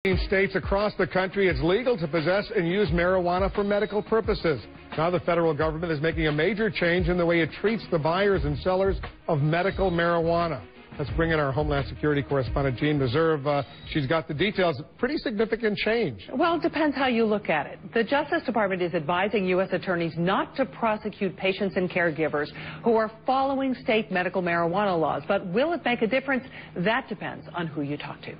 In states across the country, it's legal to possess and use marijuana for medical purposes. Now the federal government is making a major change in the way it treats the buyers and sellers of medical marijuana. Let's bring in our Homeland Security correspondent, Jean Meserve. She's got the details. Pretty significant change. Well, it depends how you look at it. The Justice Department is advising U.S. attorneys not to prosecute patients and caregivers who are following state medical marijuana laws. But will it make a difference? That depends on who you talk to.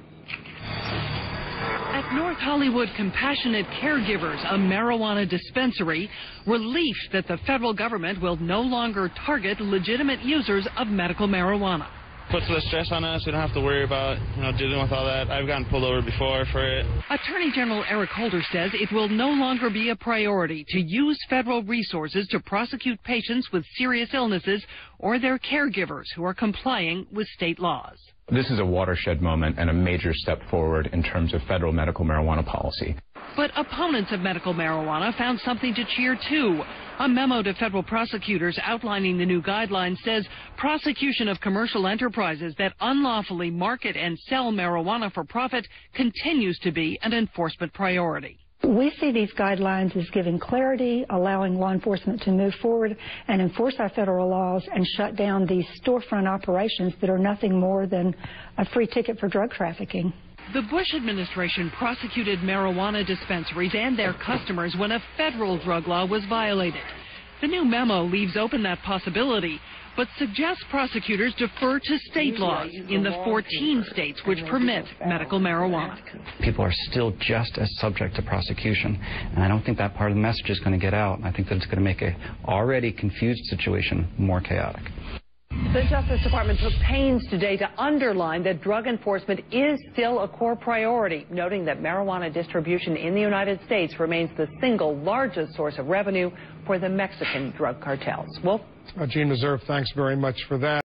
At North Hollywood Compassionate Caregivers, a marijuana dispensary, relief that the federal government will no longer target legitimate users of medical marijuana. Puts less stress on us. We don't have to worry about, dealing with all that. I've gotten pulled over before for it. Attorney General Eric Holder says it will no longer be a priority to use federal resources to prosecute patients with serious illnesses or their caregivers who are complying with state laws. This is a watershed moment and a major step forward in terms of federal medical marijuana policy. But opponents of medical marijuana found something to cheer too. A memo to federal prosecutors outlining the new guidelines says prosecution of commercial enterprises that unlawfully market and sell marijuana for profit continues to be an enforcement priority. We see these guidelines as giving clarity, allowing law enforcement to move forward and enforce our federal laws and shut down these storefront operations that are nothing more than a free ticket for drug trafficking. The Bush administration prosecuted marijuana dispensaries and their customers when a federal drug law was violated. The new memo leaves open that possibility, but suggests prosecutors defer to state laws in the 14 states which permit medical marijuana. People are still just as subject to prosecution, and I don't think that part of the message is going to get out. I think that it's going to make an already confused situation more chaotic. The Justice Department took pains today to underline that drug enforcement is still a core priority, noting that marijuana distribution in the United States remains the single largest source of revenue for the Mexican drug cartels. Wolf? Jean Meserve, thanks very much for that.